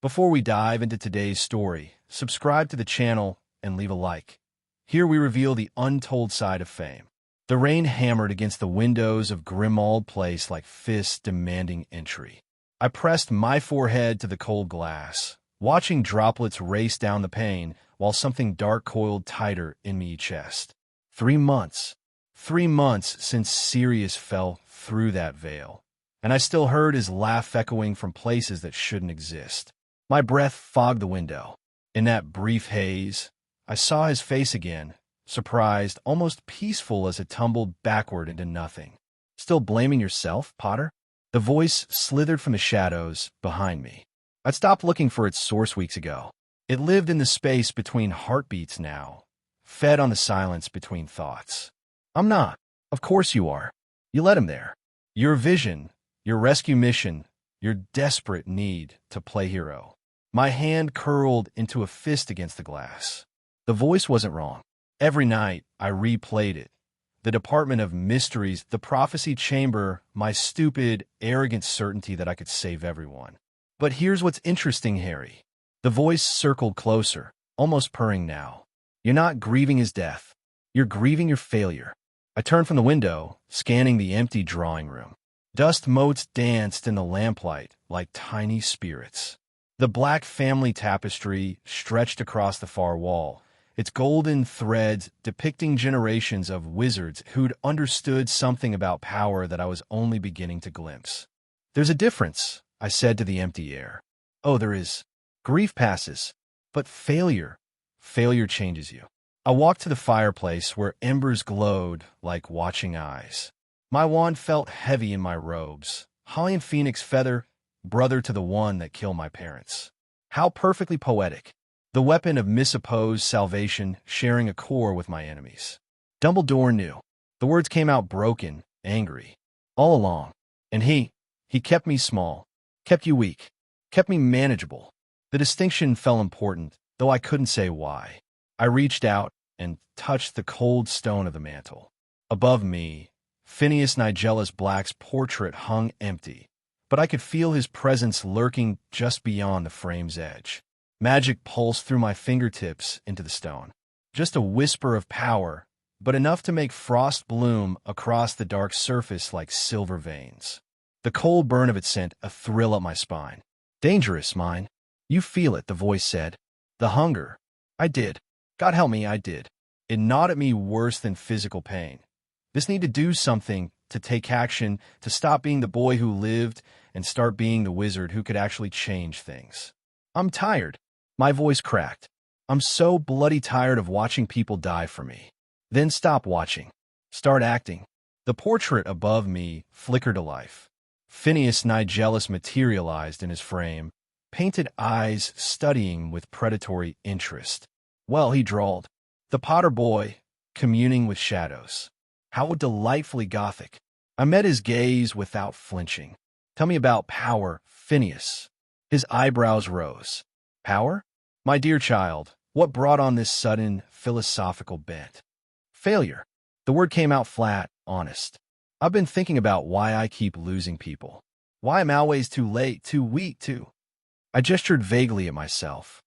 Before we dive into today's story, subscribe to the channel and leave a like. Here we reveal the untold side of fame. The rain hammered against the windows of Grimmauld Place like fists demanding entry. I pressed my forehead to the cold glass, watching droplets race down the pane while something dark coiled tighter in me chest. 3 months. 3 months since Sirius fell through that veil, and I still heard his laugh echoing from places that shouldn't exist. My breath fogged the window. In that brief haze, I saw his face again, surprised, almost peaceful as it tumbled backward into nothing. "Still blaming yourself, Potter?" The voice slithered from the shadows behind me. I'd stopped looking for its source weeks ago. It lived in the space between heartbeats now, fed on the silence between thoughts. "I'm not." "Of course you are. You let him there. Your vision, your rescue mission, your desperate need to play hero." My hand curled into a fist against the glass. The voice wasn't wrong. Every night, I replayed it. The Department of Mysteries, the prophecy chamber, my stupid, arrogant certainty that I could save everyone. But here's what's interesting, Harry. The voice circled closer, almost purring now. "You're not grieving his death. You're grieving your failure." I turned from the window, scanning the empty drawing room. Dust motes danced in the lamplight like tiny spirits. The black family tapestry stretched across the far wall, its golden threads depicting generations of wizards who'd understood something about power that I was only beginning to glimpse. "There's a difference," I said to the empty air. "Oh, there is. Grief passes, but failure changes you." I walked to the fireplace where embers glowed like watching eyes. My wand felt heavy in my robes. Holly and Phoenix Feather, brother to the one that killed my parents. How perfectly poetic. The weapon of misopposed salvation sharing a core with my enemies. Dumbledore knew. The words came out broken, angry. All along. And he kept me small, kept you weak, kept me manageable. The distinction felt important, though I couldn't say why. I reached out and touched the cold stone of the mantle. Above me, Phineas Nigellus Black's portrait hung empty, but I could feel his presence lurking just beyond the frame's edge. Magic pulsed through my fingertips into the stone. Just a whisper of power, but enough to make frost bloom across the dark surface like silver veins. The cold burn of it sent a thrill up my spine. "Dangerous, mine. You feel it," the voice said. "The hunger." I did. God help me, I did. It gnawed at me worse than physical pain. This need to do something, to take action, to stop being the boy who lived and start being the wizard who could actually change things. "I'm tired." My voice cracked. "I'm so bloody tired of watching people die for me." "Then stop watching. Start acting." The portrait above me flickered to life. Phineas Nigellus materialized in his frame, painted eyes studying with predatory interest. "Well," he drawled, "the Potter boy, communing with shadows. How delightfully Gothic." I met his gaze without flinching. "Tell me about power, Phineas." His eyebrows rose. "Power? My dear child, what brought on this sudden philosophical bent?" "Failure." The word came out flat, honest. "I've been thinking about why I keep losing people. Why I'm always too late, too weak, too—" I gestured vaguely at myself.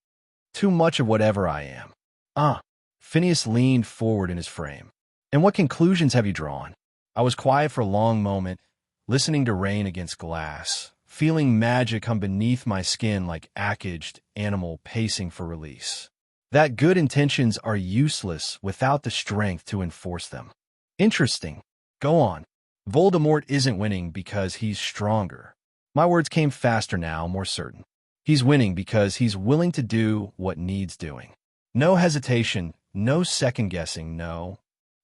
"Too much of whatever I am." Phineas leaned forward in his frame. "And what conclusions have you drawn?" I was quiet for a long moment, listening to rain against glass, feeling magic come beneath my skin like a caged animal pacing for release. That good intentions are useless without the strength to enforce them. "Interesting. Go on." "Voldemort isn't winning because he's stronger." My words came faster now, more certain. "He's winning because he's willing to do what needs doing. No hesitation, no second-guessing, no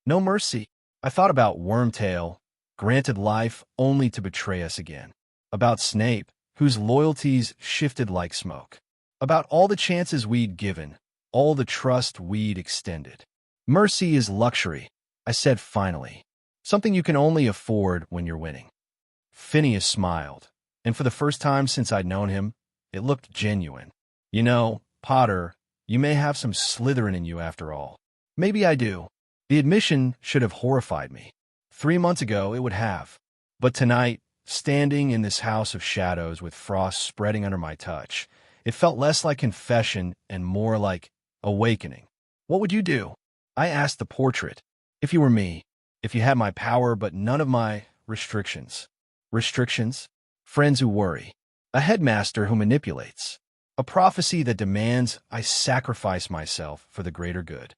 mercy." I thought about Wormtail, granted life only to betray us again. About Snape, whose loyalties shifted like smoke. About all the chances we'd given, all the trust we'd extended. "Mercy is luxury," I said finally. "Something you can only afford when you're winning." Phineas smiled, and for the first time since I'd known him, it looked genuine. "You know, Potter, you may have some Slytherin in you after all." "Maybe I do." The admission should have horrified me. 3 months ago, it would have. But tonight, standing in this house of shadows with frost spreading under my touch, It felt less like confession and more like awakening. What would you do? I asked the portrait. If you were me, if you had my power but none of my restrictions. Restrictions? Friends who worry. A headmaster who manipulates. A prophecy that demands I sacrifice myself for the greater good.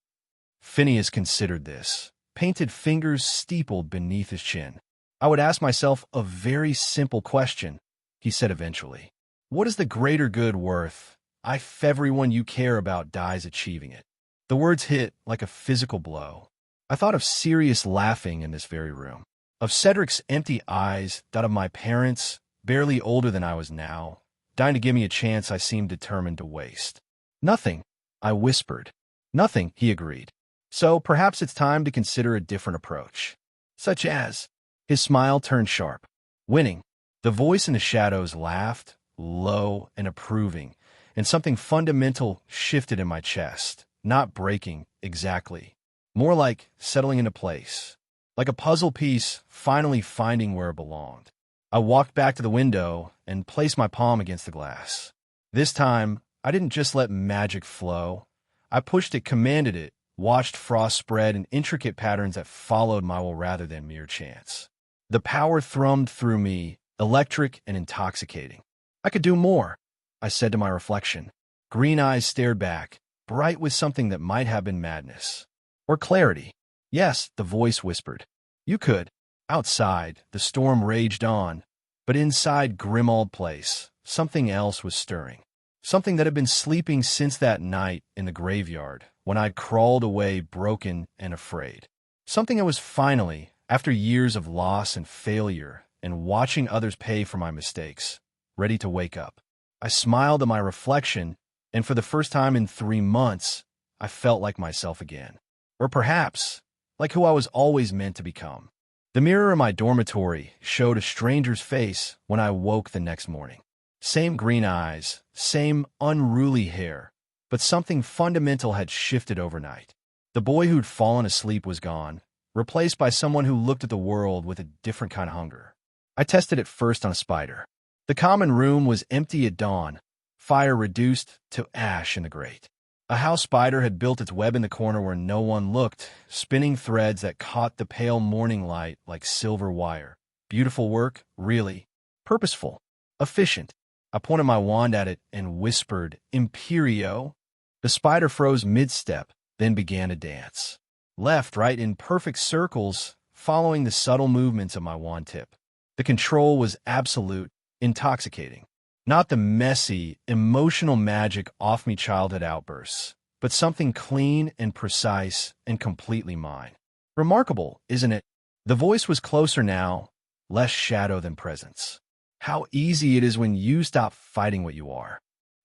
Phineas considered this, painted fingers steepled beneath his chin. I would ask myself a very simple question, he said eventually. What is the greater good worth if everyone you care about dies achieving it? The words hit like a physical blow. I thought of Sirius laughing in this very room, of Cedric's empty eyes, that of my parents, barely older than I was now, dying to give me a chance I seemed determined to waste. Nothing, I whispered. Nothing, he agreed. So perhaps it's time to consider a different approach. Such as, his smile turned sharp. Winning. The voice in the shadows laughed, low and approving, and something fundamental shifted in my chest, not breaking exactly. More like settling into place, like a puzzle piece finally finding where it belonged. I walked back to the window and placed my palm against the glass. This time, I didn't just let magic flow. I pushed it, commanded it, watched frost spread in intricate patterns that followed my will rather than mere chance. The power thrummed through me, electric and intoxicating. I could do more, I said to my reflection. Green eyes stared back, bright with something that might have been madness. Or clarity. Yes, the voice whispered. You could. Outside, the storm raged on, but inside Grimmauld Place, something else was stirring. Something that had been sleeping since that night in the graveyard, when I'd crawled away broken and afraid. Something that was finally, after years of loss and failure, and watching others pay for my mistakes, ready to wake up. I smiled at my reflection, and for the first time in 3 months, I felt like myself again. Or perhaps, like who I was always meant to become. The mirror in my dormitory showed a stranger's face when I woke the next morning. Same green eyes, same unruly hair, but something fundamental had shifted overnight. The boy who'd fallen asleep was gone, replaced by someone who looked at the world with a different kind of hunger. I tested it first on a spider. The common room was empty at dawn, fire reduced to ash in the grate. A house spider had built its web in the corner where no one looked, spinning threads that caught the pale morning light like silver wire. Beautiful work, really. Purposeful. Efficient. I pointed my wand at it and whispered, Imperio. The spider froze mid-step, then began to dance. Left, right, in perfect circles, following the subtle movements of my wand tip. The control was absolute, intoxicating. Not the messy, emotional magic off-me childhood outbursts, but something clean and precise and completely mine. Remarkable, isn't it? The voice was closer now, less shadow than presence. How easy it is when you stop fighting what you are.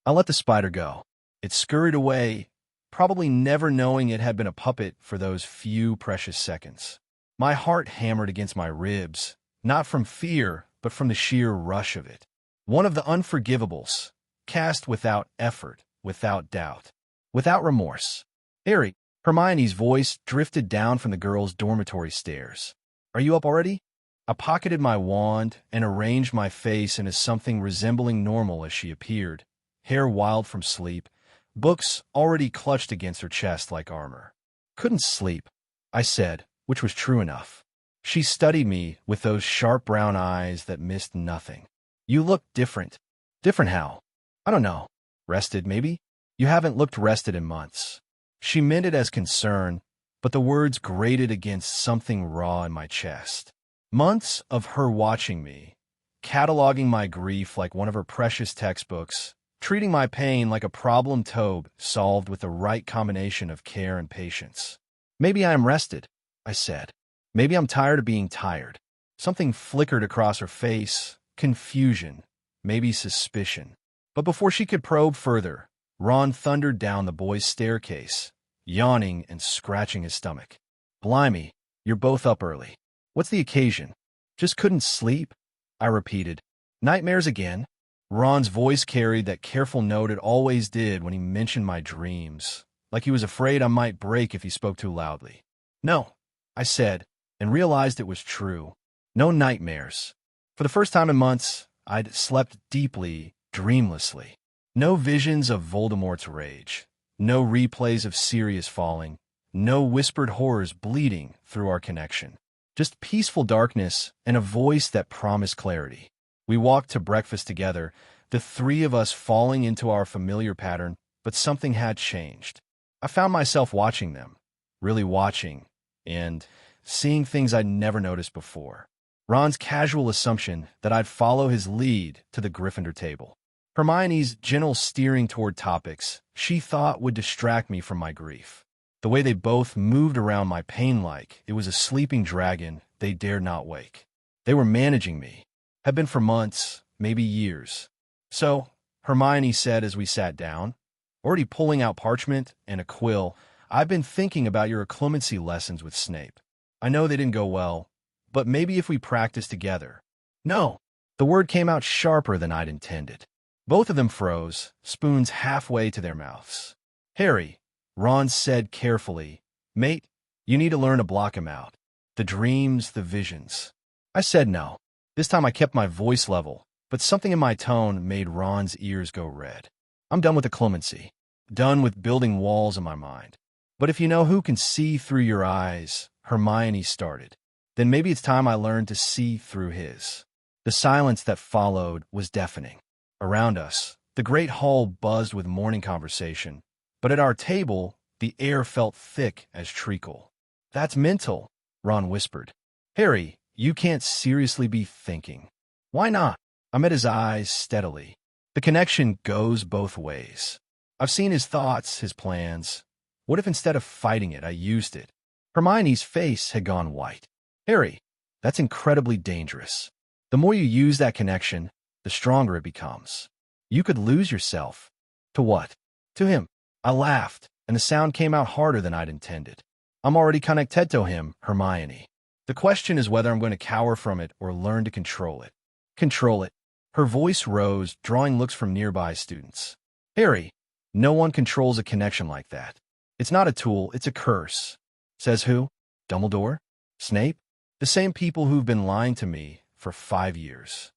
I let the spider go. It scurried away, probably never knowing it had been a puppet for those few precious seconds. My heart hammered against my ribs, not from fear, but from the sheer rush of it. One of the unforgivables, cast without effort, without doubt, without remorse. Eric, Hermione's voice drifted down from the girls' dormitory stairs. Are you up already? I pocketed my wand and arranged my face into something resembling normal as she appeared, hair wild from sleep, books already clutched against her chest like armor. Couldn't sleep, I said, which was true enough. She studied me with those sharp brown eyes that missed nothing. You look different. Different how? I don't know. Rested, maybe? You haven't looked rested in months. She meant it as concern, but the words grated against something raw in my chest. Months of her watching me, cataloging my grief like one of her precious textbooks, treating my pain like a problem Tobe solved with the right combination of care and patience. Maybe I am rested, I said. Maybe I'm tired of being tired. Something flickered across her face. Confusion, maybe suspicion. But before she could probe further, Ron thundered down the boy's staircase, yawning and scratching his stomach. Blimey, you're both up early. What's the occasion? Just couldn't sleep? I repeated. Nightmares again? Ron's voice carried that careful note it always did when he mentioned my dreams, like he was afraid I might break if he spoke too loudly. No, I said, and realized it was true. No nightmares. For the first time in months, I'd slept deeply, dreamlessly. No visions of Voldemort's rage. No replays of Sirius falling. No whispered horrors bleeding through our connection. Just peaceful darkness and a voice that promised clarity. We walked to breakfast together, the three of us falling into our familiar pattern, but something had changed. I found myself watching them, really watching, and seeing things I'd never noticed before. Ron's casual assumption that I'd follow his lead to the Gryffindor table. Hermione's gentle steering toward topics she thought would distract me from my grief. The way they both moved around my pain like it was a sleeping dragon they dared not wake. They were managing me. Had been for months, maybe years. So, Hermione said as we sat down, already pulling out parchment and a quill, I've been thinking about your occlumency lessons with Snape. I know they didn't go well, but maybe if we practice together. No. The word came out sharper than I'd intended. Both of them froze, spoons halfway to their mouths. Harry, Ron said carefully, mate, you need to learn to block him out. The dreams, the visions. I said no. This time I kept my voice level, but something in my tone made Ron's ears go red. I'm done with occlumency. Done with building walls in my mind. But if you know who can see through your eyes, Hermione started, then maybe it's time I learned to see through his. The silence that followed was deafening. Around us, the great hall buzzed with morning conversation, but at our table, the air felt thick as treacle. That's mental, Ron whispered. Harry, you can't seriously be thinking. Why not? I met his eyes steadily. The connection goes both ways. I've seen his thoughts, his plans. What if instead of fighting it, I used it? Hermione's face had gone white. Harry, that's incredibly dangerous. The more you use that connection, the stronger it becomes. You could lose yourself. To what? To him. I laughed, and the sound came out harder than I'd intended. I'm already connected to him, Hermione. The question is whether I'm going to cower from it or learn to control it. Control it. Her voice rose, drawing looks from nearby students. Harry, no one controls a connection like that. It's not a tool, it's a curse. Says who? Dumbledore? Snape? The same people who've been lying to me for 5 years.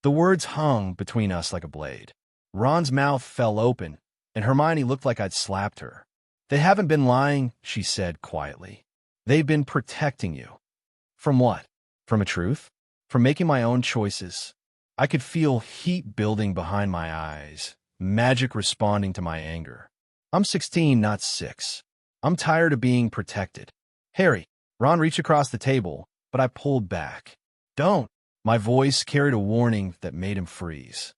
The words hung between us like a blade. Ron's mouth fell open, and Hermione looked like I'd slapped her. They haven't been lying, she said quietly. They've been protecting you. From what? From a truth? From making my own choices. I could feel heat building behind my eyes, magic responding to my anger. I'm 16, not 6. I'm tired of being protected. Harry, Ron reached across the table, but I pulled back. Don't. My voice carried a warning that made him freeze.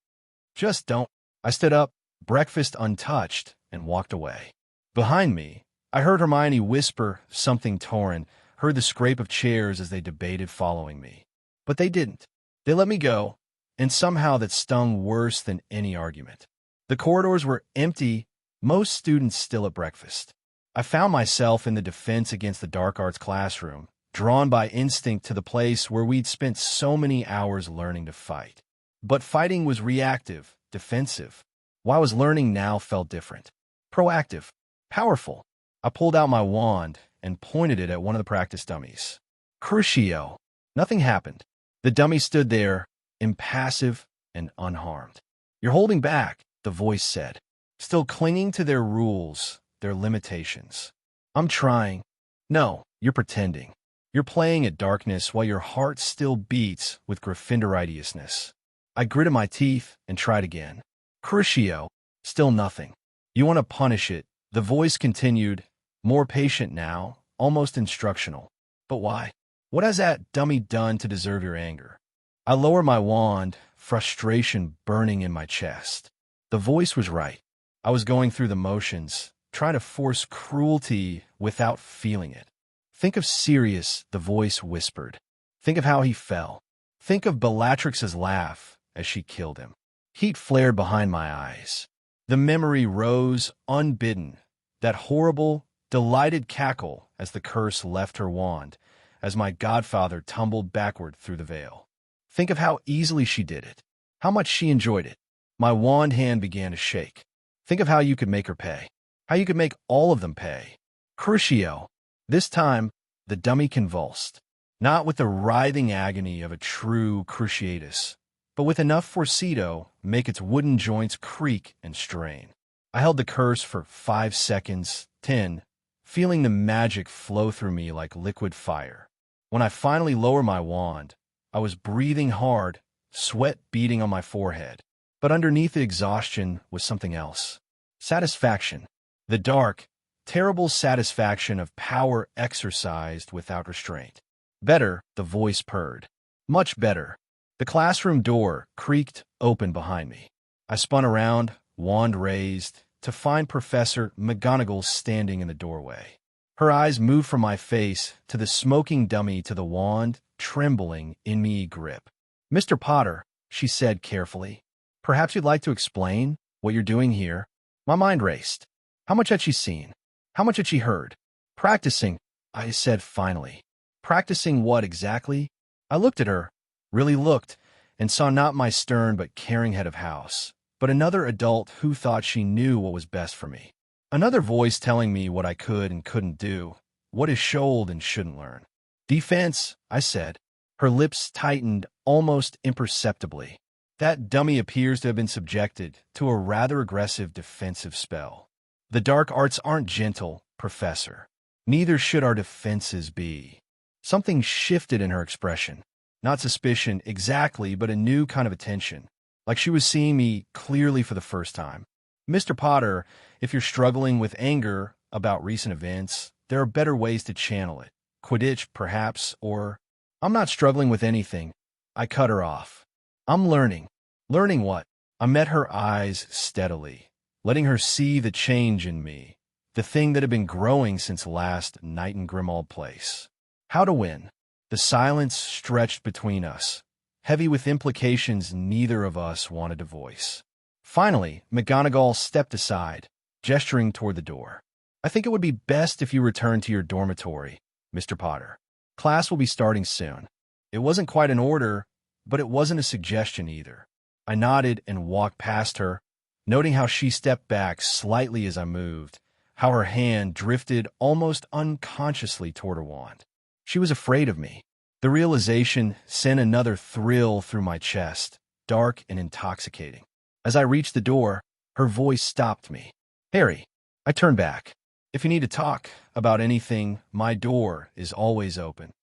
Just don't. I stood up, breakfast untouched, and walked away. Behind me, I heard Hermione whisper something torn, heard the scrape of chairs as they debated following me. But they didn't. They let me go, and somehow that stung worse than any argument. The corridors were empty, most students still at breakfast. I found myself in the defense against the dark arts classroom, drawn by instinct to the place where we'd spent so many hours learning to fight. But fighting was reactive, defensive. What I was learning now felt different. Proactive. Powerful. I pulled out my wand and pointed it at one of the practice dummies. Crucio. Nothing happened. The dummy stood there, impassive and unharmed. You're holding back, the voice said. Still clinging to their rules, their limitations. I'm trying. No, you're pretending. You're playing at darkness while your heart still beats with Gryffindoriousness. I gritted my teeth and tried again. Crucio. Still nothing. You want to punish it, the voice continued, more patient now, almost instructional. But why? What has that dummy done to deserve your anger? I lowered my wand, frustration burning in my chest. The voice was right. I was going through the motions, trying to force cruelty without feeling it. Think of Sirius, the voice whispered. Think of how he fell. Think of Bellatrix's laugh as she killed him. Heat flared behind my eyes. The memory rose unbidden, that horrible, delighted cackle as the curse left her wand, as my godfather tumbled backward through the veil. Think of how easily she did it, how much she enjoyed it. My wand hand began to shake. Think of how you could make her pay, how you could make all of them pay. Crucio. This time, the dummy convulsed, not with the writhing agony of a true cruciatus, but with enough forcito, make its wooden joints creak and strain. I held the curse for 5 seconds, 10, feeling the magic flow through me like liquid fire. When I finally lowered my wand, I was breathing hard, sweat beading on my forehead. But underneath the exhaustion was something else. Satisfaction. The dark, terrible satisfaction of power exercised without restraint. Better, the voice purred. Much better. The classroom door creaked open behind me. I spun around, wand raised, to find Professor McGonagall standing in the doorway. Her eyes moved from my face to the smoking dummy to the wand, trembling in me grip. "Mr. Potter," she said carefully, "perhaps you'd like to explain what you're doing here?" My mind raced. How much had she seen? How much had she heard? "Practicing," I said finally. "Practicing what exactly?" I looked at her, really looked, and saw not my stern but caring head of house, but another adult who thought she knew what was best for me. Another voice telling me what I could and couldn't do, what is should and shouldn't learn. "Defense," I said. Her lips tightened almost imperceptibly. "That dummy appears to have been subjected to a rather aggressive defensive spell. The dark arts aren't gentle, Professor. Neither should our defenses be." Something shifted in her expression. Not suspicion exactly, but a new kind of attention, like she was seeing me clearly for the first time. "Mr. Potter, if you're struggling with anger about recent events, there are better ways to channel it. Quidditch, perhaps, or—" "I'm not struggling with anything." I cut her off. "I'm learning." "Learning what?" I met her eyes steadily, letting her see the change in me, the thing that had been growing since last night in Grimmauld Place. "How to win." The silence stretched between us, heavy with implications neither of us wanted to voice. Finally, McGonagall stepped aside, gesturing toward the door. "I think it would be best if you return to your dormitory, Mr. Potter. Class will be starting soon." It wasn't quite an order, but it wasn't a suggestion either. I nodded and walked past her, noting how she stepped back slightly as I moved, how her hand drifted almost unconsciously toward her wand. She was afraid of me. The realization sent another thrill through my chest, dark and intoxicating. As I reached the door, her voice stopped me. "Harry." I turned back. "If you need to talk about anything, my door is always open."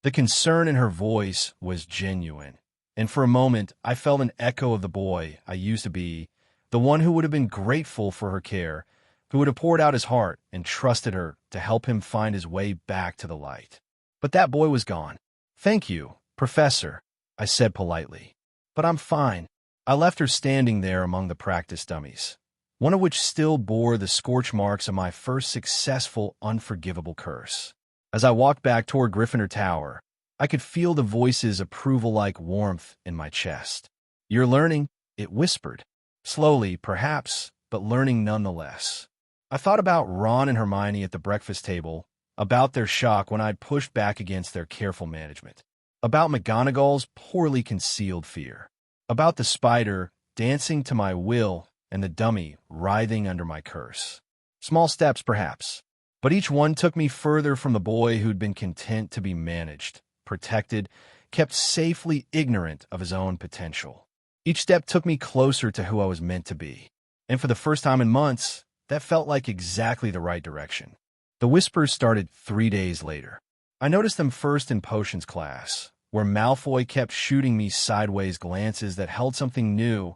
The concern in her voice was genuine, and for a moment I felt an echo of the boy I used to be, the one who would have been grateful for her care, who would have poured out his heart and trusted her to help him find his way back to the light. But that boy was gone. "Thank you, Professor," I said politely. "But I'm fine." I left her standing there among the practice dummies, one of which still bore the scorch marks of my first successful, unforgivable curse. As I walked back toward Gryffindor Tower, I could feel the voice's approval-like warmth in my chest. "You're learning," it whispered. Slowly, perhaps, but learning nonetheless. I thought about Ron and Hermione at the breakfast table, about their shock when I'd pushed back against their careful management, about McGonagall's poorly concealed fear, about the spider dancing to my will and the dummy writhing under my curse. Small steps, perhaps, but each one took me further from the boy who'd been content to be managed, protected, kept safely ignorant of his own potential. Each step took me closer to who I was meant to be, and for the first time in months, that felt like exactly the right direction. The whispers started 3 days later. I noticed them first in potions class, where Malfoy kept shooting me sideways glances that held something new,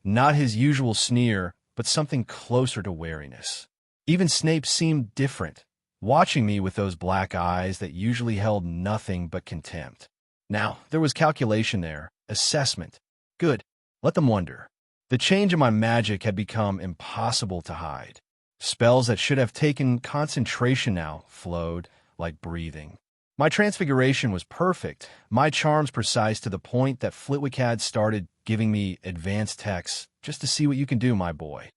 not his usual sneer, but something closer to wariness. Even Snape seemed different, watching me with those black eyes that usually held nothing but contempt. Now, there was calculation there, assessment. Good. Let them wonder. The change in my magic had become impossible to hide. Spells that should have taken concentration now flowed like breathing. My transfiguration was perfect, my charms precise to the point that Flitwick had started giving me advanced texts just to see what you can do, my boy.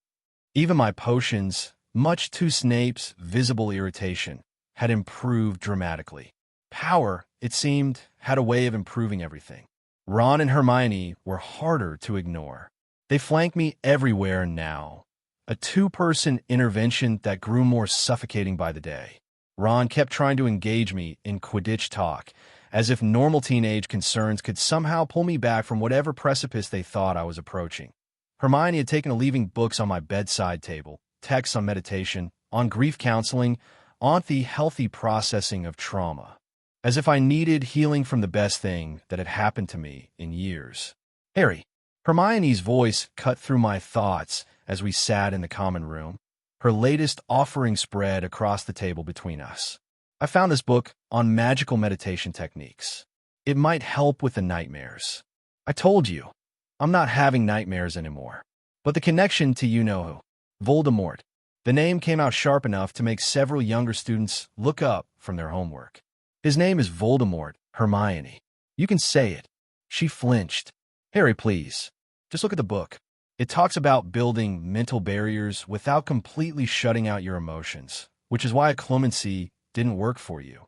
Even my potions, much to Snape's visible irritation, had improved dramatically. Power, it seemed, had a way of improving everything. Ron and Hermione were harder to ignore. They flanked me everywhere now. A two-person intervention that grew more suffocating by the day. Ron kept trying to engage me in Quidditch talk, as if normal teenage concerns could somehow pull me back from whatever precipice they thought I was approaching. Hermione had taken to leaving books on my bedside table, texts on meditation, on grief counseling, on the healthy processing of trauma, as if I needed healing from the best thing that had happened to me in years. Harry, Hermione's voice cut through my thoughts as we sat in the common room, her latest offering spread across the table between us. I found this book on magical meditation techniques. It might help with the nightmares. I told you, I'm not having nightmares anymore. But the connection to you-know-who, Voldemort, the name came out sharp enough to make several younger students look up from their homework. His name is Voldemort, Hermione. You can say it. She flinched. Harry, please. Just look at the book. It talks about building mental barriers without completely shutting out your emotions, which is why clemency didn't work for you.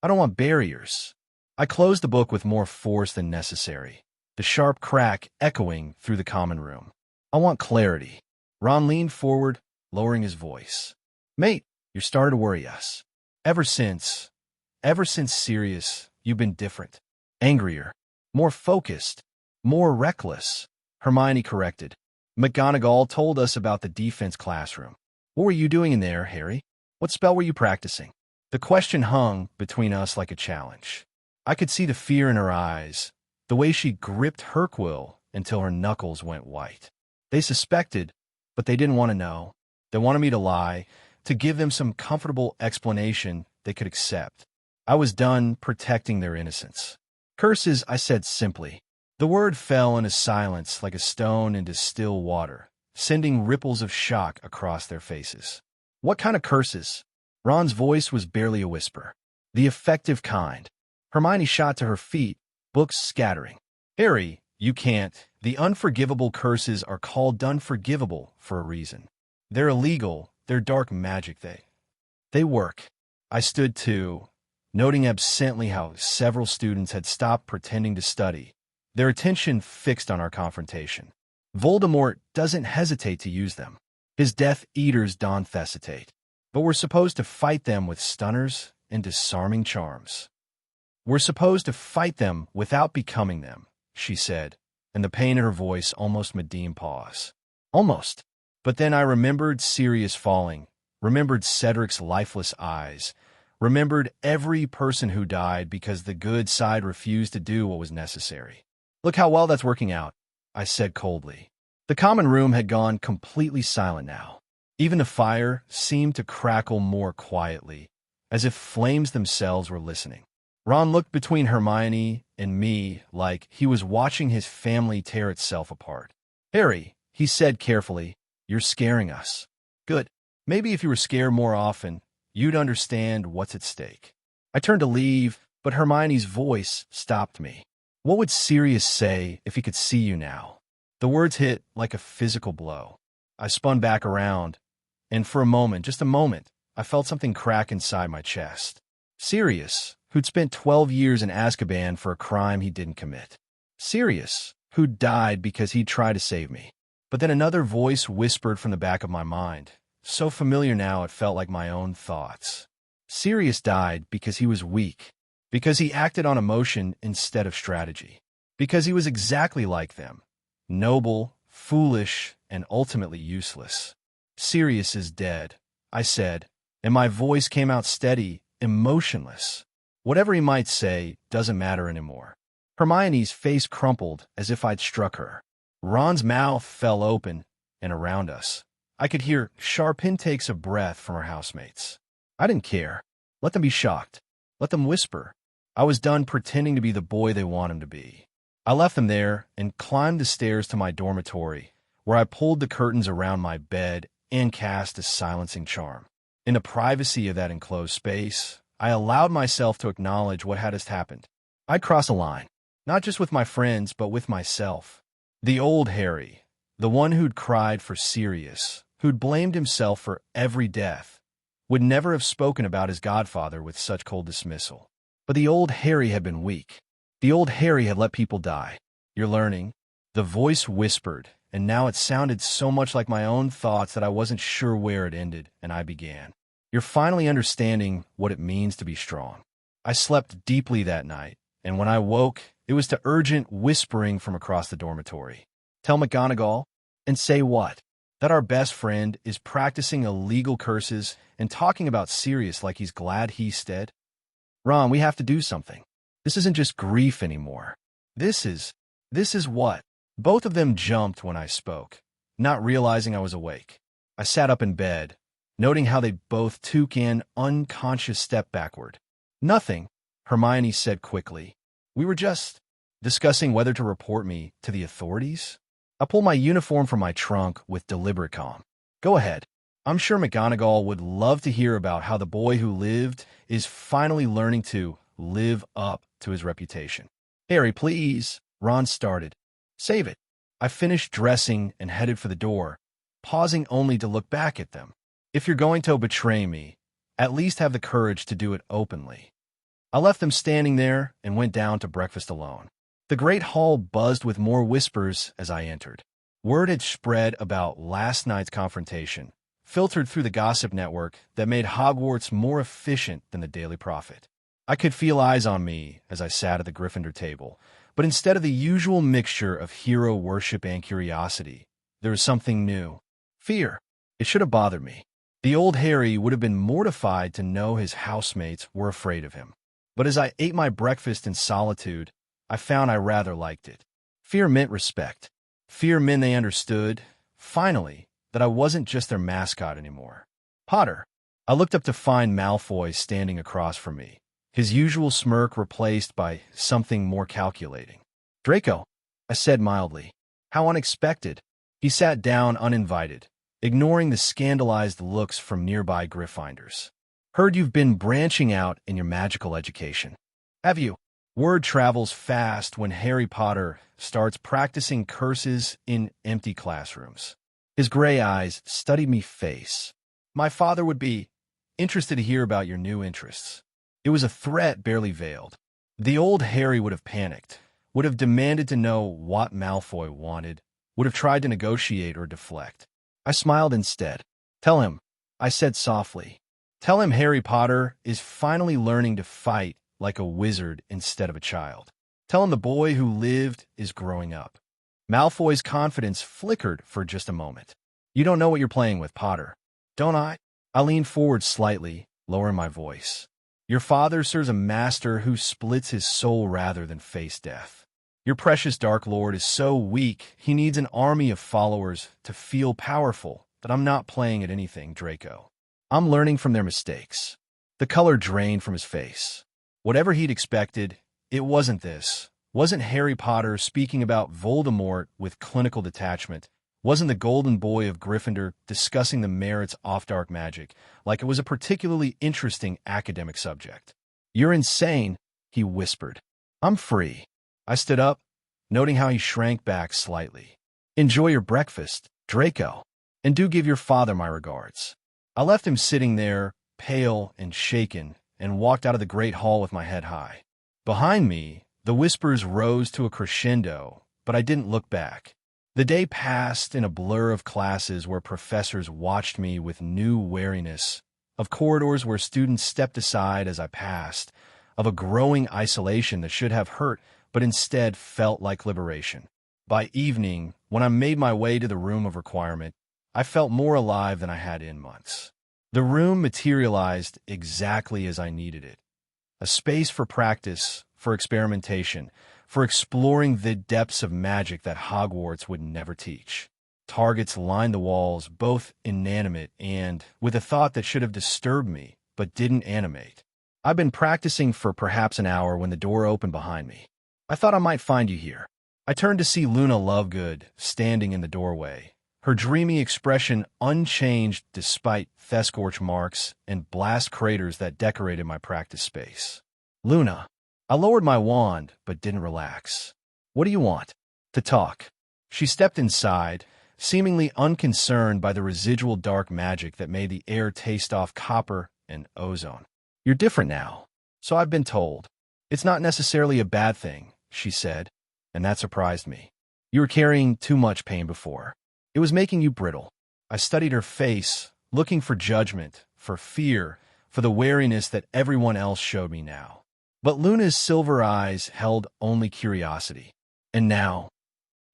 I don't want barriers. I closed the book with more force than necessary, the sharp crack echoing through the common room. I want clarity. Ron leaned forward, lowering his voice. Mate, you're starting to worry us. Ever since Sirius, you've been different. Angrier. More focused. More reckless. Hermione corrected. McGonagall told us about the defense classroom. What were you doing in there, Harry? What spell were you practicing? The question hung between us like a challenge. I could see the fear in her eyes, the way she gripped her quill until her knuckles went white. They suspected, but they didn't want to know. They wanted me to lie, to give them some comfortable explanation they could accept. I was done protecting their innocence. Curses, I said simply. The word fell into silence like a stone into still water, sending ripples of shock across their faces. What kind of curses? Ron's voice was barely a whisper. The effective kind. Hermione shot to her feet, books scattering. Harry, you can't. The unforgivable curses are called unforgivable for a reason. They're illegal. They're dark magic. They work. I stood too, noting absently how several students had stopped pretending to study, their attention fixed on our confrontation. Voldemort doesn't hesitate to use them. His Death Eaters don't hesitate. But we're supposed to fight them with stunners and disarming charms. We're supposed to fight them without becoming them, she said, and the pain in her voice almost made Dean pause. Almost. But then I remembered Sirius falling, remembered Cedric's lifeless eyes, remembered every person who died because the good side refused to do what was necessary. Look how well that's working out, I said coldly. The common room had gone completely silent now. Even the fire seemed to crackle more quietly, as if flames themselves were listening. Ron looked between Hermione and me like he was watching his family tear itself apart. Harry, he said carefully, you're scaring us. Good. Maybe if you were scared more often, you'd understand what's at stake. I turned to leave, but Hermione's voice stopped me. What would Sirius say if he could see you now? The words hit like a physical blow. I spun back around, and for a moment, just a moment, I felt something crack inside my chest. Sirius, who'd spent 12 years in Azkaban for a crime he didn't commit. Sirius, who'd died because he'd tried to save me. But then another voice whispered from the back of my mind, so familiar now it felt like my own thoughts. Sirius died because he was weak, because he acted on emotion instead of strategy, because he was exactly like them, noble, foolish, and ultimately useless. Sirius is dead, I said, and my voice came out steady, emotionless. Whatever he might say doesn't matter anymore. Hermione's face crumpled as if I'd struck her. Ron's mouth fell open, and around us, I could hear sharp intakes of breath from our housemates. I didn't care. Let them be shocked. Let them whisper. I was done pretending to be the boy they want him to be. I left them there and climbed the stairs to my dormitory, where I pulled the curtains around my bed and cast a silencing charm. In the privacy of that enclosed space, I allowed myself to acknowledge what had just happened. I'd crossed a line, not just with my friends, but with myself. The old Harry, the one who'd cried for Sirius, who'd blamed himself for every death, would never have spoken about his godfather with such cold dismissal. But the old Harry had been weak. The old Harry had let people die. You're learning. The voice whispered, and now it sounded so much like my own thoughts that I wasn't sure where it ended, and I began. You're finally understanding what it means to be strong. I slept deeply that night, And when I woke, it was to urgent whispering from across the dormitory. Tell McGonagall? And say what? That our best friend is practicing illegal curses and talking about Sirius like he's glad he's dead? Ron, we have to do something. This isn't just grief anymore. This is what? Both of them jumped when I spoke, not realizing I was awake. I sat up in bed, noting how they both took an unconscious step backward. Nothing, Hermione said quickly. We were just discussing whether to report me to the authorities. I pulled my uniform from my trunk with deliberate calm. Go ahead. I'm sure McGonagall would love to hear about how the boy who lived is finally learning to live up to his reputation. Harry, please, Ron started. Save it. I finished dressing and headed for the door, pausing only to look back at them. If you're going to betray me, at least have the courage to do it openly. I left them standing there and went down to breakfast alone. The great hall buzzed with more whispers as I entered. Word had spread about last night's confrontation, filtered through the gossip network that made Hogwarts more efficient than the Daily Prophet. I could feel eyes on me as I sat at the Gryffindor table, but instead of the usual mixture of hero worship and curiosity, there was something new. Fear. It should have bothered me. The old Harry would have been mortified to know his housemates were afraid of him. But as I ate my breakfast in solitude, I found I rather liked it. Fear meant respect. Fear meant they understood, finally, that I wasn't just their mascot anymore. Potter. I looked up to find Malfoy standing across from me, his usual smirk replaced by something more calculating. Draco, I said mildly. How unexpected. He sat down uninvited, ignoring the scandalized looks from nearby Gryffindors. Heard you've been branching out in your magical education. Have you? Word travels fast when Harry Potter starts practicing curses in empty classrooms. His gray eyes studied me face. My father would be interested to hear about your new interests. It was a threat barely veiled. The old Harry would have panicked, would have demanded to know what Malfoy wanted, would have tried to negotiate or deflect. I smiled instead. Tell him, I said softly. Tell him Harry Potter is finally learning to fight like a wizard instead of a child. Tell him the boy who lived is growing up. Malfoy's confidence flickered for just a moment. You don't know what you're playing with, Potter. Don't I? I leaned forward slightly, lowering my voice. Your father serves a master who splits his soul rather than face death. Your precious Dark Lord is so weak, he needs an army of followers to feel powerful, but I'm not playing at anything, Draco. I'm learning from their mistakes. The color drained from his face. Whatever he'd expected, it wasn't this. Wasn't Harry Potter speaking about Voldemort with clinical detachment? Wasn't the golden boy of Gryffindor discussing the merits of dark magic like it was a particularly interesting academic subject? You're insane, he whispered. I'm free. I stood up, noting how he shrank back slightly. Enjoy your breakfast, Draco, and do give your father my regards. I left him sitting there, pale and shaken, and walked out of the great hall with my head high. Behind me, the whispers rose to a crescendo, but I didn't look back. The day passed in a blur of classes where professors watched me with new wariness, of corridors where students stepped aside as I passed, of a growing isolation that should have hurt but instead felt like liberation. By evening, when I made my way to the room of requirement, I felt more alive than I had in months. The room materialized exactly as I needed it. A space for practice, for experimentation, for exploring the depths of magic that Hogwarts would never teach. Targets lined the walls, both inanimate and with a thought that should have disturbed me, but didn't animate. I'd been practicing for perhaps an hour when the door opened behind me. I thought I might find you here. I turned to see Luna Lovegood standing in the doorway, her dreamy expression unchanged despite thescorch marks and blast craters that decorated my practice space. Luna. I lowered my wand, but didn't relax. What do you want? To talk. She stepped inside, seemingly unconcerned by the residual dark magic that made the air taste off copper and ozone. You're different now, so I've been told. It's not necessarily a bad thing, she said, and that surprised me. You were carrying too much pain before. It was making you brittle. I studied her face, looking for judgment, for fear, for the wariness that everyone else showed me now. But Luna's silver eyes held only curiosity. And now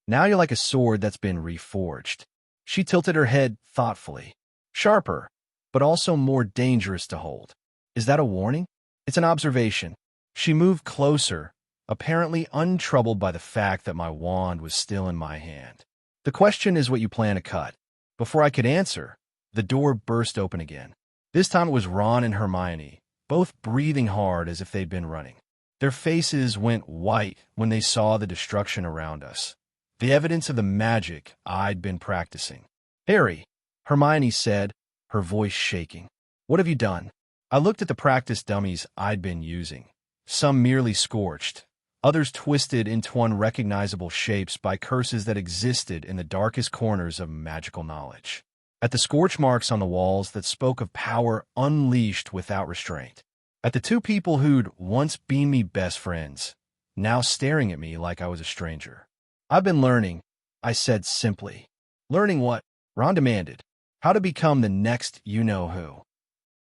you're like a sword that's been reforged. She tilted her head thoughtfully. Sharper, but also more dangerous to hold. Is that a warning? It's an observation. She moved closer, apparently untroubled by the fact that my wand was still in my hand. The question is what you plan to cut. Before I could answer, the door burst open again. This time it was Ron and Hermione, both breathing hard as if they'd been running. Their faces went white when they saw the destruction around us, the evidence of the magic I'd been practicing. Harry, Hermione said, her voice shaking. What have you done? I looked at the practice dummies I'd been using. Some merely scorched, others twisted into unrecognizable shapes by curses that existed in the darkest corners of magical knowledge. At the scorch marks on the walls that spoke of power unleashed without restraint. At the two people who'd once been me best friends, now staring at me like I was a stranger. I've been learning, I said simply. Learning what? Ron demanded. How to become the next you-know-who.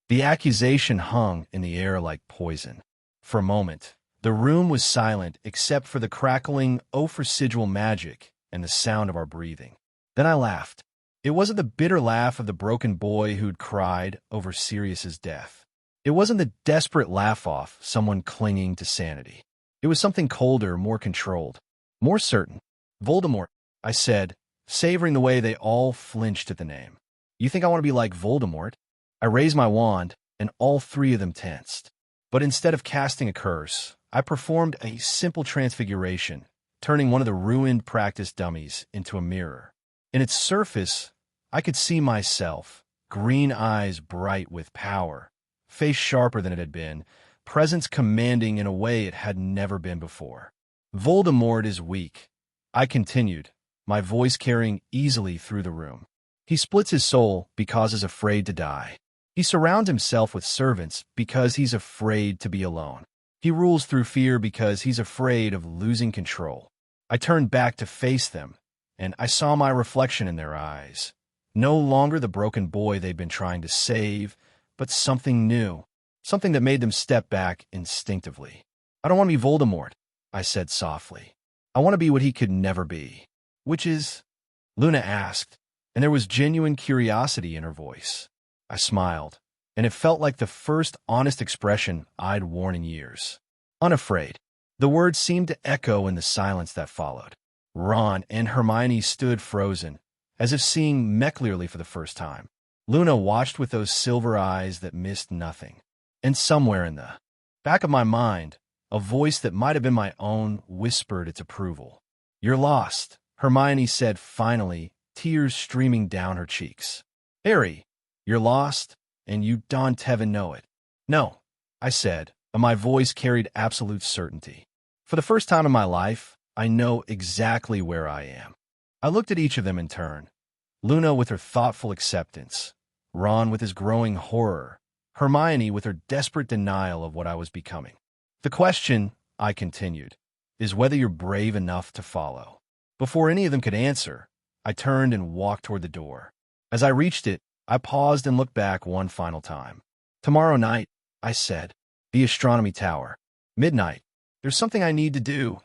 The accusation hung in the air like poison. For a moment, the room was silent except for the crackling residual magic and the sound of our breathing. Then I laughed. It wasn't the bitter laugh of the broken boy who'd cried over Sirius's death. It wasn't the desperate laugh-off someone clinging to sanity. It was something colder, more controlled, more certain. Voldemort, I said, savoring the way they all flinched at the name. You think I want to be like Voldemort? I raised my wand, and all three of them tensed. But instead of casting a curse, I performed a simple transfiguration, turning one of the ruined practice dummies into a mirror. In its surface, I could see myself, green eyes bright with power, face sharper than it had been, presence commanding in a way it had never been before. Voldemort is weak, I continued, my voice carrying easily through the room. He splits his soul because he's afraid to die. He surrounds himself with servants because he's afraid to be alone. He rules through fear because he's afraid of losing control. I turned back to face them, and I saw my reflection in their eyes. No longer the broken boy they'd been trying to save, but something new, something that made them step back instinctively. I don't want to be Voldemort, I said softly. I want to be what he could never be. Which is? Luna asked, and there was genuine curiosity in her voice. I smiled, and it felt like the first honest expression I'd worn in years. Unafraid. The words seemed to echo in the silence that followed. Ron and Hermione stood frozen, as if seeing me clearly for the first time. Luna watched with those silver eyes that missed nothing. And somewhere in the back of my mind, a voice that might have been my own whispered its approval. You're lost, Hermione said finally, tears streaming down her cheeks. Harry, you're lost, and you don't heaven know it. No, I said, and my voice carried absolute certainty. For the first time in my life, I know exactly where I am. I looked at each of them in turn. Luna with her thoughtful acceptance, Ron with his growing horror, Hermione with her desperate denial of what I was becoming. The question, I continued, is whether you're brave enough to follow. Before any of them could answer, I turned and walked toward the door. As I reached it, I paused and looked back one final time. Tomorrow night, I said, the astronomy tower. Midnight. There's something I need to do,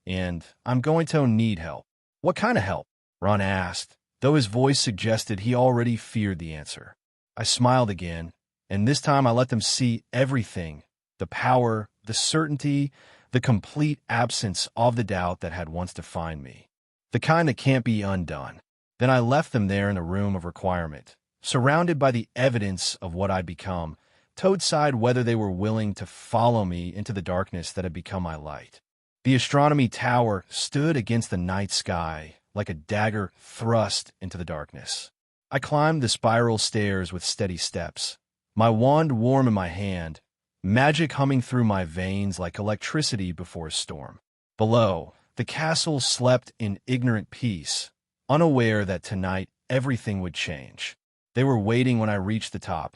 and I'm going to need help. What kind of help? Ron asked, though his voice suggested he already feared the answer. I smiled again, and this time I let them see everything, the power, the certainty, the complete absence of the doubt that had once defined me. The kind that can't be undone. Then I left them there in the room of requirement, surrounded by the evidence of what I'd become, to decide whether they were willing to follow me into the darkness that had become my light. The astronomy tower stood against the night sky like a dagger thrust into the darkness. I climbed the spiral stairs with steady steps, my wand warm in my hand, magic humming through my veins like electricity before a storm. Below, the castle slept in ignorant peace, unaware that tonight everything would change. They were waiting when I reached the top.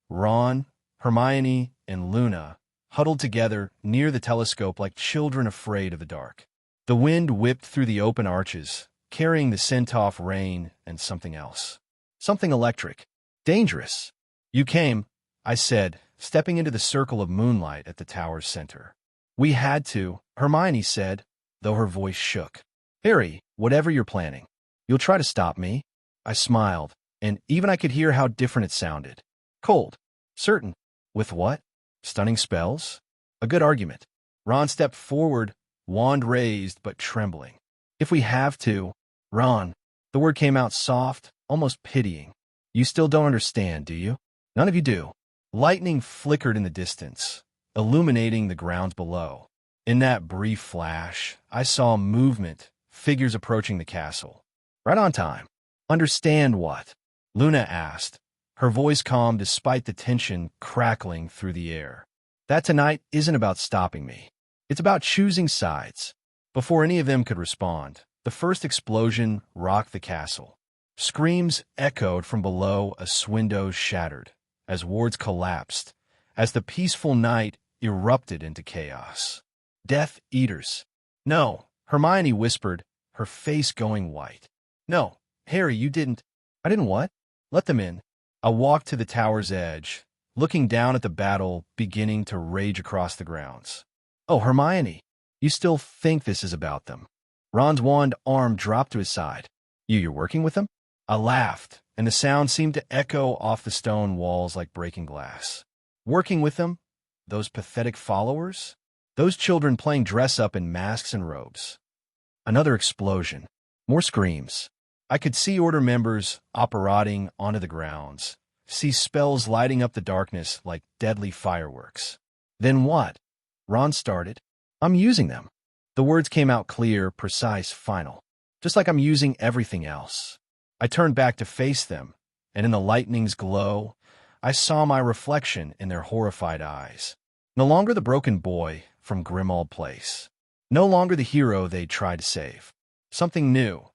Ron, Hermione, and Luna huddled together near the telescope like children afraid of the dark. The wind whipped through the open arches, carrying the scent-off rain and something else. Something electric. Dangerous. You came, I said, stepping into the circle of moonlight at the tower's center. We had to, Hermione said, though her voice shook. Harry, whatever you're planning, you'll try to stop me? I smiled, and even I could hear how different it sounded. Cold. Certain. With what? Stunning spells? A good argument. Ron stepped forward, wand raised but trembling. If we have to, Ron. The word came out soft, almost pitying. You still don't understand, do you? None of you do. Lightning flickered in the distance, illuminating the grounds below. In that brief flash, I saw movement, figures approaching the castle. Right on time. Understand what? Luna asked, her voice calm despite the tension crackling through the air. That tonight isn't about stopping me. It's about choosing sides. Before any of them could respond, the first explosion rocked the castle. Screams echoed from below as windows shattered, as wards collapsed, as the peaceful night erupted into chaos. Death Eaters. No, Hermione whispered, her face going white. No, Harry, you didn't. I didn't what? Let them in. I walked to the tower's edge, looking down at the battle beginning to rage across the grounds. Oh, Hermione, you still think this is about them? Ron's wand arm dropped to his side. You're working with them? I laughed, and the sound seemed to echo off the stone walls like breaking glass. Working with them? Those pathetic followers? Those children playing dress-up in masks and robes. Another explosion. More screams. I could see Order members apparating onto the grounds, see spells lighting up the darkness like deadly fireworks. Then what? Ron started. I'm using them. The words came out clear, precise, final. Just like I'm using everything else. I turned back to face them, and in the lightning's glow, I saw my reflection in their horrified eyes. No longer the broken boy from Grimmauld Place. No longer the hero they'd tried to save. Something new.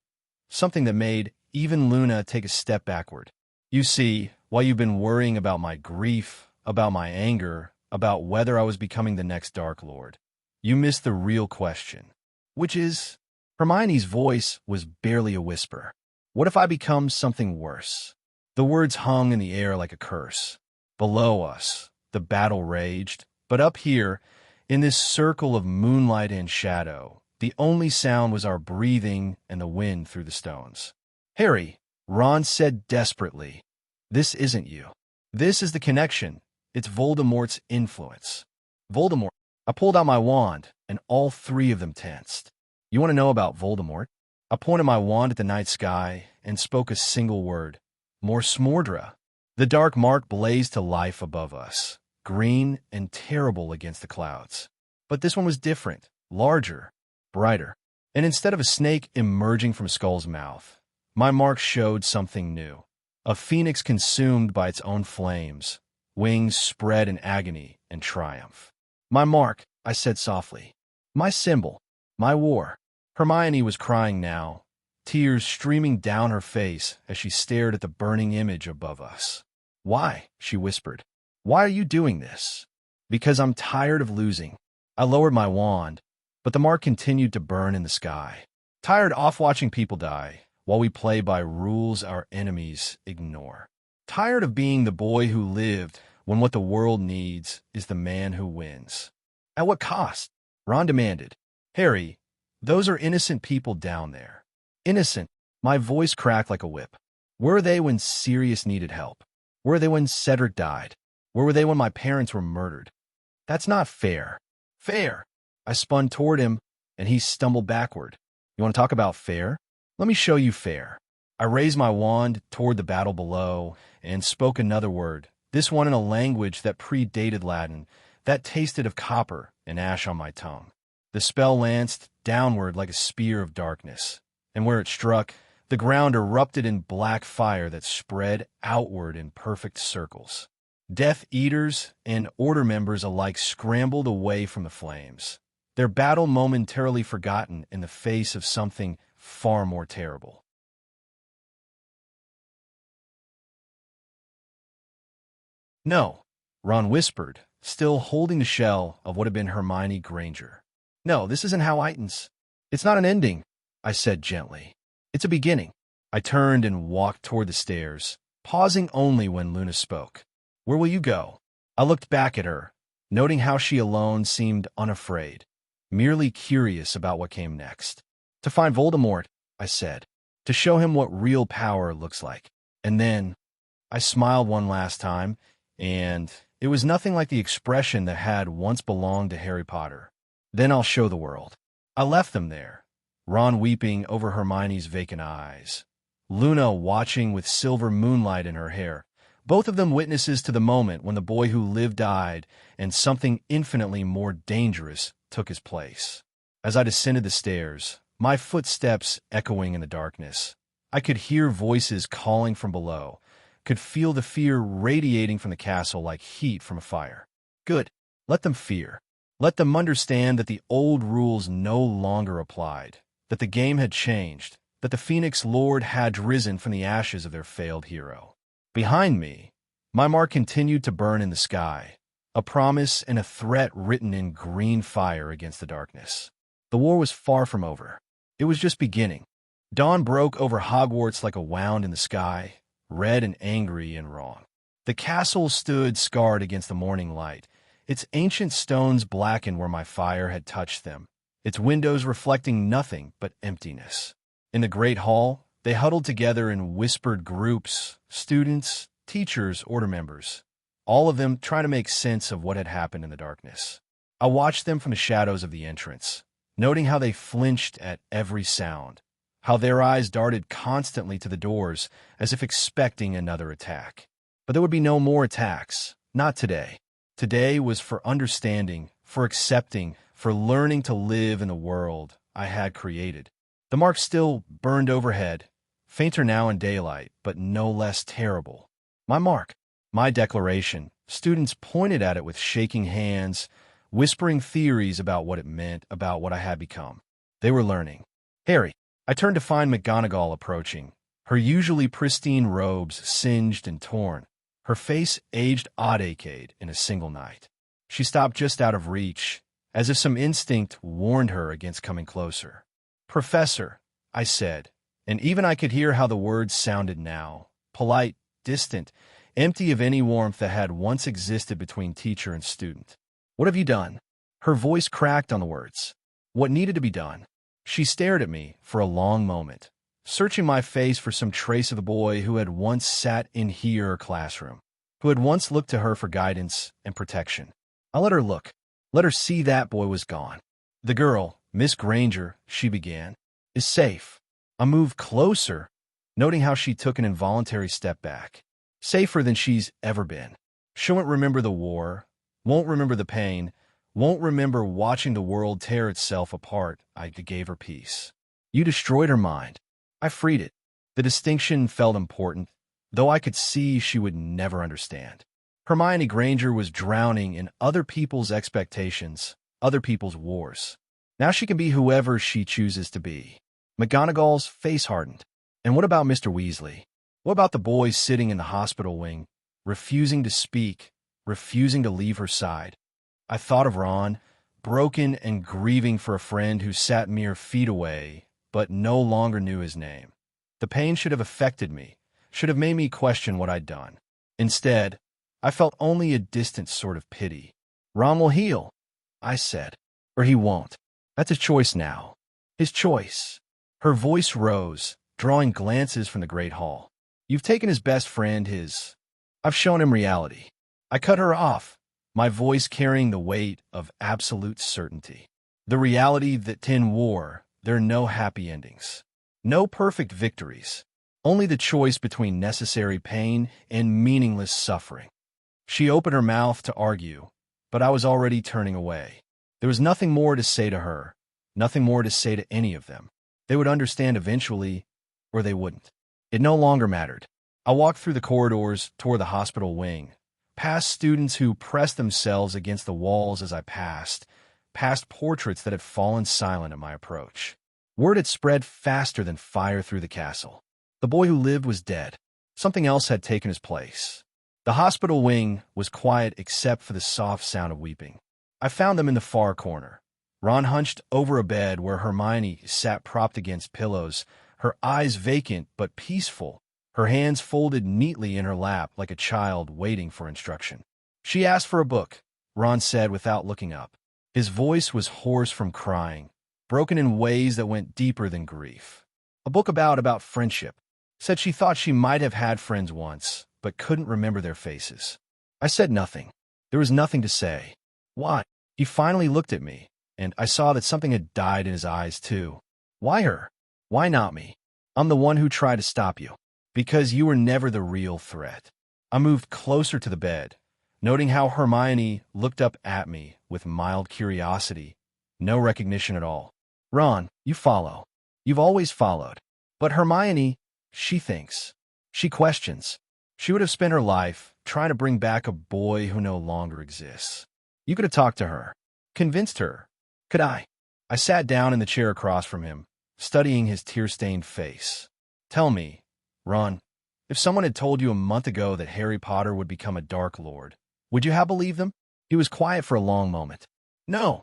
Something that made even Luna take a step backward. You see, while you've been worrying about my grief, about my anger, about whether I was becoming the next Dark Lord, you missed the real question, which is, Hermione's voice was barely a whisper. What if I become something worse? The words hung in the air like a curse. Below us, the battle raged, but up here, in this circle of moonlight and shadow, the only sound was our breathing and the wind through the stones. Harry, Ron said desperately, this isn't you. This is the connection. It's Voldemort's influence. Voldemort. I pulled out my wand, and all three of them tensed. You want to know about Voldemort? I pointed my wand at the night sky and spoke a single word. More Smordra. The dark mark blazed to life above us, green and terrible against the clouds. But this one was different, larger, brighter. And instead of a snake emerging from Skull's mouth, my mark showed something new. A phoenix consumed by its own flames, wings spread in agony and triumph. My mark, I said softly. My symbol. My war. Hermione was crying now, tears streaming down her face as she stared at the burning image above us. Why? She whispered. Why are you doing this? Because I'm tired of losing. I lowered my wand, but the mark continued to burn in the sky. Tired of watching people die while we play by rules our enemies ignore. Tired of being the boy who lived when what the world needs is the man who wins. At what cost? Ron demanded. Harry, those are innocent people down there. Innocent. My voice cracked like a whip. Where were they when Sirius needed help? Where were they when Cedric died? Where were they when my parents were murdered? That's not fair. Fair. I spun toward him, and he stumbled backward. You want to talk about fair? Let me show you fair. I raised my wand toward the battle below and spoke another word, this one in a language that predated Latin, that tasted of copper and ash on my tongue. The spell lanced downward like a spear of darkness, and where it struck, the ground erupted in black fire that spread outward in perfect circles. Death Eaters and Order members alike scrambled away from the flames, their battle momentarily forgotten in the face of something far more terrible. No, Ron whispered, still holding the shell of what had been Hermione Granger. No, this isn't how it ends. It's not an ending, I said gently. It's a beginning. I turned and walked toward the stairs, pausing only when Luna spoke. Where will you go? I looked back at her, noting how she alone seemed unafraid, merely curious about what came next. To find Voldemort, I said, to show him what real power looks like. And then I smiled one last time, and it was nothing like the expression that had once belonged to Harry Potter. Then I'll show the world. I left them there, Ron weeping over Hermione's vacant eyes, Luna watching with silver moonlight in her hair, both of them witnesses to the moment when the boy who lived died and something infinitely more dangerous took his place. As I descended the stairs, my footsteps echoing in the darkness, I could hear voices calling from below, could feel the fear radiating from the castle like heat from a fire. Good. Let them fear. Let them understand that the old rules no longer applied, that the game had changed, that the Phoenix Lord had risen from the ashes of their failed hero. Behind me, my mark continued to burn in the sky, a promise and a threat written in green fire against the darkness. The war was far from over. It was just beginning. Dawn broke over Hogwarts like a wound in the sky, red and angry and wrong. The castle stood scarred against the morning light, its ancient stones blackened where my fire had touched them, its windows reflecting nothing but emptiness. In the great hall, they huddled together in whispered groups, students, teachers, order members, all of them trying to make sense of what had happened in the darkness. I watched them from the shadows of the entrance, noting how they flinched at every sound, how their eyes darted constantly to the doors as if expecting another attack. But there would be no more attacks, not today. Today was for understanding, for accepting, for learning to live in the world I had created. The mark still burned overhead, fainter now in daylight, but no less terrible. My mark, my declaration. Students pointed at it with shaking hands, whispering theories about what it meant, about what I had become. They were learning. Harry, I turned to find McGonagall approaching, her usually pristine robes singed and torn, her face aged a decade in a single night. She stopped just out of reach, as if some instinct warned her against coming closer. Professor, I said, and even I could hear how the words sounded now, polite, distant, empty of any warmth that had once existed between teacher and student. What have you done? Her voice cracked on the words. What needed to be done? She stared at me for a long moment, searching my face for some trace of the boy who had once sat in her classroom, who had once looked to her for guidance and protection. I let her look. Let her see that boy was gone. The girl, Miss Granger, she began, is safe. I moved closer, noting how she took an involuntary step back. Safer than she's ever been. She won't remember the war, won't remember the pain, won't remember watching the world tear itself apart. I gave her peace. You destroyed her mind. I freed it. The distinction felt important, though I could see she would never understand. Hermione Granger was drowning in other people's expectations, other people's wars. Now she can be whoever she chooses to be. McGonagall's face hardened. And what about Mr. Weasley? What about the boy sitting in the hospital wing, refusing to speak, refusing to leave her side? I thought of Ron, broken and grieving for a friend who sat mere feet away, but no longer knew his name. The pain should have affected me, should have made me question what I'd done. Instead, I felt only a distant sort of pity. Ron will heal, I said, or he won't. That's his choice now. His choice. Her voice rose, drawing glances from the great hall. You've taken his best friend, I've shown him reality. I cut her off, my voice carrying the weight of absolute certainty. The reality that in war, there are no happy endings. No perfect victories. Only the choice between necessary pain and meaningless suffering. She opened her mouth to argue, but I was already turning away. There was nothing more to say to her, nothing more to say to any of them. They would understand eventually, or they wouldn't. It no longer mattered. I walked through the corridors toward the hospital wing, past students who pressed themselves against the walls as I passed, past portraits that had fallen silent at my approach. Word had spread faster than fire through the castle. The boy who lived was dead. Something else had taken his place. The hospital wing was quiet except for the soft sound of weeping. I found them in the far corner. Ron hunched over a bed where Hermione sat propped against pillows, her eyes vacant but peaceful, her hands folded neatly in her lap like a child waiting for instruction. She asked for a book, Ron said without looking up. His voice was hoarse from crying, broken in ways that went deeper than grief. A book about friendship. Said she thought she might have had friends once, but couldn't remember their faces. I said nothing. There was nothing to say. Why? He finally looked at me, and I saw that something had died in his eyes too. Why her? Why not me? I'm the one who tried to stop you. Because you were never the real threat. I moved closer to the bed, noting how Hermione looked up at me with mild curiosity, no recognition at all. Ron, you follow. You've always followed. But Hermione, she thinks. She questions. She would have spent her life trying to bring back a boy who no longer exists. You could have talked to her, convinced her. Could I? I sat down in the chair across from him, studying his tear-stained face. Tell me, Ron, if someone had told you a month ago that Harry Potter would become a Dark Lord, would you have believed them? He was quiet for a long moment. No,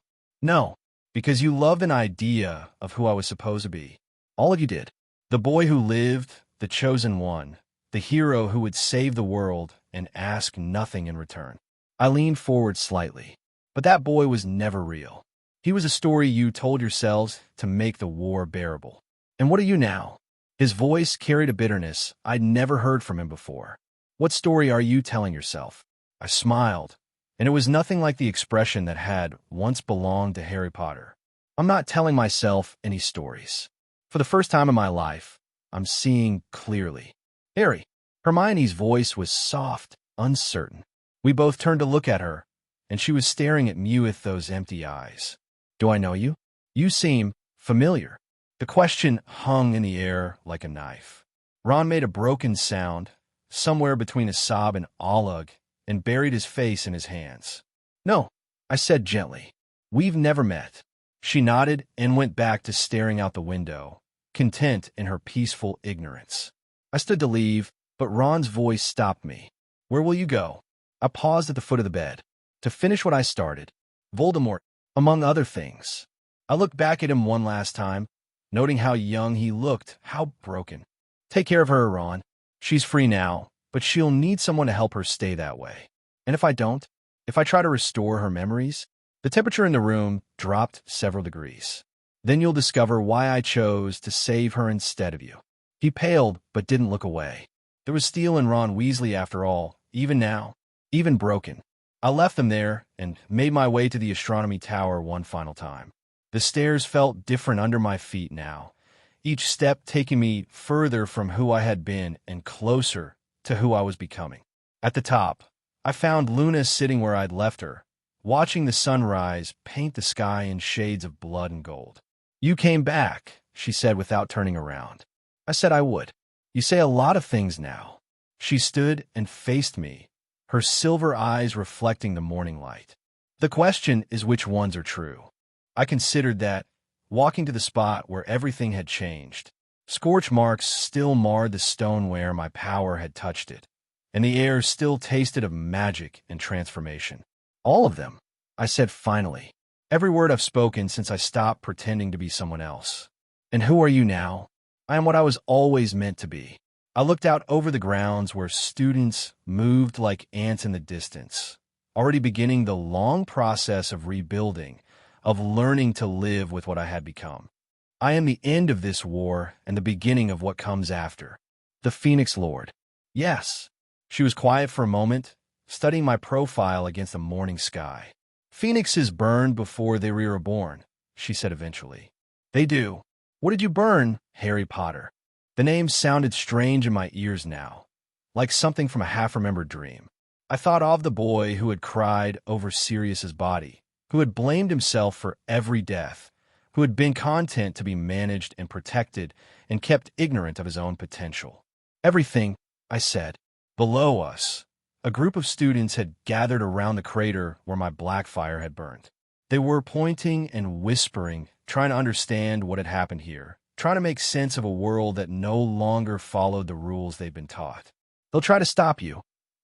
because you loved an idea of who I was supposed to be. All of you did. The boy who lived, the chosen one, the hero who would save the world and ask nothing in return. I leaned forward slightly. But that boy was never real. He was a story you told yourselves to make the war bearable. And what are you now? His voice carried a bitterness I'd never heard from him before. What story are you telling yourself? I smiled, and it was nothing like the expression that had once belonged to Harry Potter. I'm not telling myself any stories. For the first time in my life, I'm seeing clearly. Harry. Hermione's voice was soft, uncertain. We both turned to look at her, and she was staring at me with those empty eyes. Do I know you? You seem familiar. The question hung in the air like a knife. Ron made a broken sound, somewhere between a sob and Olug, and buried his face in his hands. No, I said gently. We've never met. She nodded and went back to staring out the window, content in her peaceful ignorance. I stood to leave, but Ron's voice stopped me. Where will you go? I paused at the foot of the bed. To finish what I started. Voldemort, among other things. I looked back at him one last time, noting how young he looked, how broken. Take care of her, Ron. She's free now, but she'll need someone to help her stay that way. And if I don't, if I try to restore her memories, the temperature in the room dropped several degrees. Then you'll discover why I chose to save her instead of you. He paled, but didn't look away. There was steel in Ron Weasley after all, even now, even broken. I left them there and made my way to the astronomy tower one final time. The stairs felt different under my feet now, each step taking me further from who I had been and closer to who I was becoming. At the top, I found Luna sitting where I'd left her, watching the sunrise paint the sky in shades of blood and gold. You came back, she said without turning around. I said I would. You say a lot of things now. She stood and faced me, her silver eyes reflecting the morning light. The question is which ones are true. I considered that, walking to the spot where everything had changed. Scorch marks still marred the stone where my power had touched it, and the air still tasted of magic and transformation. All of them, I said finally. Every word I've spoken since I stopped pretending to be someone else. And who are you now? I am what I was always meant to be. I looked out over the grounds where students moved like ants in the distance, already beginning the long process of rebuilding, of learning to live with what I had become. I am the end of this war and the beginning of what comes after. The Phoenix Lord. Yes. She was quiet for a moment, studying my profile against the morning sky. Phoenixes burned before they were reborn, she said eventually. They do. What did you burn, Harry Potter? The name sounded strange in my ears now, like something from a half-remembered dream. I thought of the boy who had cried over Sirius's body, who had blamed himself for every death, who had been content to be managed and protected and kept ignorant of his own potential. Everything, I said. Below us, a group of students had gathered around the crater where my black fire had burned. They were pointing and whispering, trying to understand what had happened here, trying to make sense of a world that no longer followed the rules they'd been taught. They'll try to stop you,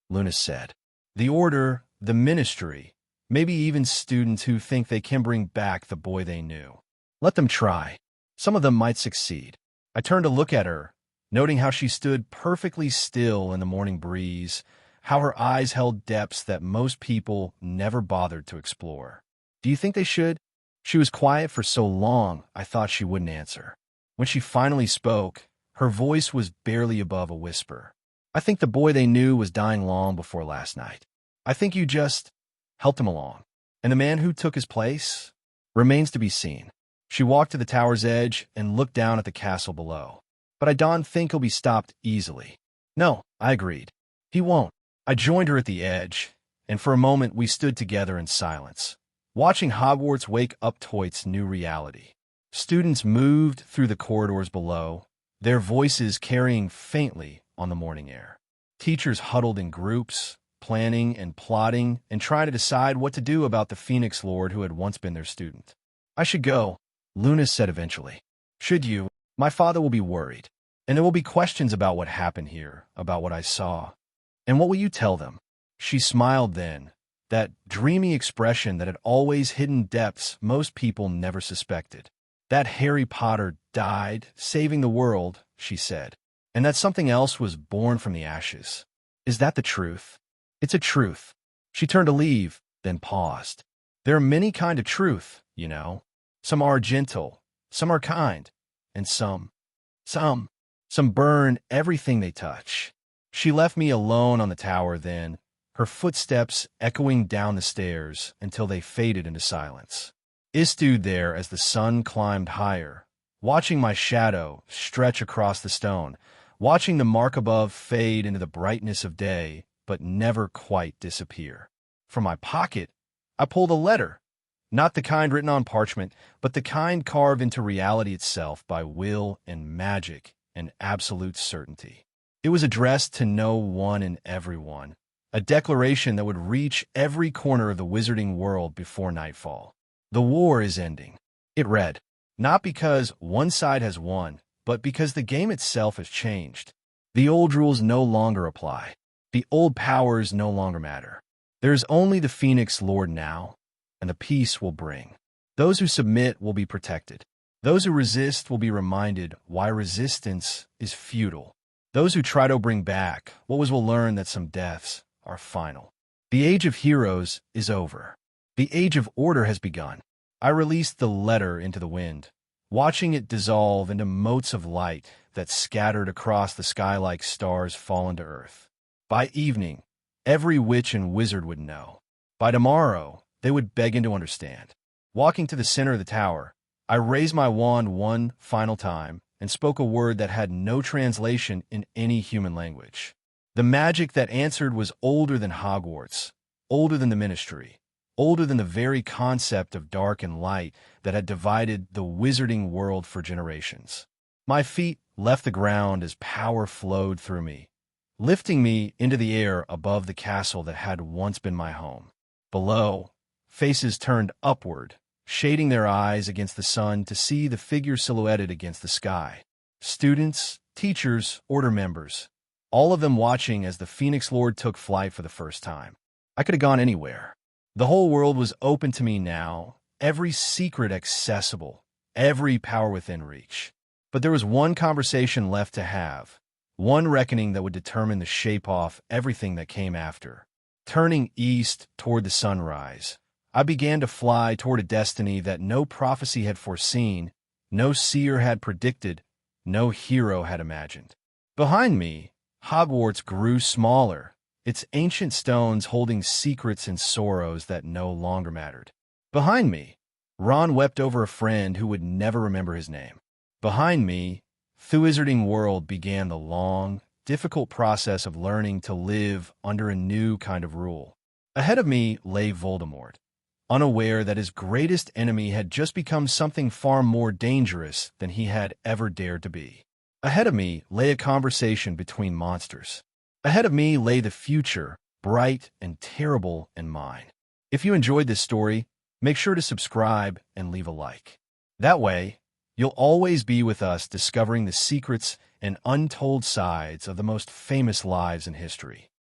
Luna said. The Order, the Ministry, maybe even students who think they can bring back the boy they knew. Let them try. Some of them might succeed. I turned to look at her, noting how she stood perfectly still in the morning breeze, how her eyes held depths that most people never bothered to explore. Do you think they should? She was quiet for so long, I thought she wouldn't answer. When she finally spoke, her voice was barely above a whisper. I think the boy they knew was dying long before last night. I think you just helped him along. And the man who took his place remains to be seen. She walked to the tower's edge and looked down at the castle below. But I don't think he'll be stopped easily. No, I agreed. He won't. I joined her at the edge, and for a moment we stood together in silence, watching Hogwarts wake up to its new reality. Students moved through the corridors below, their voices carrying faintly on the morning air. Teachers huddled in groups, planning and plotting and trying to decide what to do about the Phoenix Lord who had once been their student. I should go, Luna said eventually. Should you? My father will be worried, and there will be questions about what happened here, about what I saw. And what will you tell them? She smiled then, that dreamy expression that had always hidden depths most people never suspected. That Harry Potter died, saving the world, she said, and that something else was born from the ashes. Is that the truth? It's a truth. She turned to leave, then paused. There are many kinds of truth, you know. Some are gentle, some are kind, and some burn everything they touch. She left me alone on the tower then, her footsteps echoing down the stairs until they faded into silence. I stood there as the sun climbed higher, watching my shadow stretch across the stone, watching the mark above fade into the brightness of day, but never quite disappear. From my pocket, I pulled a letter, not the kind written on parchment, but the kind carved into reality itself by will and magic and absolute certainty. It was addressed to no one and everyone, a declaration that would reach every corner of the wizarding world before nightfall. The war is ending, it read, not because one side has won, but because the game itself has changed. The old rules no longer apply. The old powers no longer matter. There is only the Phoenix Lord now, and the peace will bring. Those who submit will be protected. Those who resist will be reminded why resistance is futile. Those who try to bring back what was will learn that some deaths are final. The age of heroes is over. The age of order has begun. I released the letter into the wind, watching it dissolve into motes of light that scattered across the sky like stars fallen to earth. By evening, every witch and wizard would know. By tomorrow, they would begin to understand. Walking to the center of the tower, I raised my wand one final time and spoke a word that had no translation in any human language. The magic that answered was older than Hogwarts, older than the Ministry, older than the very concept of dark and light that had divided the wizarding world for generations. My feet left the ground as power flowed through me, lifting me into the air above the castle that had once been my home. Below, faces turned upward, shading their eyes against the sun to see the figure silhouetted against the sky. Students, teachers, order members, all of them watching as the Phoenix Lord took flight for the first time. I could have gone anywhere. The whole world was open to me now, every secret accessible, every power within reach. But there was one conversation left to have, one reckoning that would determine the shape of everything that came after. Turning east toward the sunrise, I began to fly toward a destiny that no prophecy had foreseen, no seer had predicted, no hero had imagined. Behind me, Hogwarts grew smaller, its ancient stones holding secrets and sorrows that no longer mattered. Behind me, Ron wept over a friend who would never remember his name. Behind me, the wizarding world began the long, difficult process of learning to live under a new kind of rule. Ahead of me lay Voldemort, unaware that his greatest enemy had just become something far more dangerous than he had ever dared to be. Ahead of me lay a conversation between monsters. Ahead of me lay the future, bright and terrible, and mine. If you enjoyed this story, make sure to subscribe and leave a like. That way, you'll always be with us discovering the secrets and untold sides of the most famous lives in history.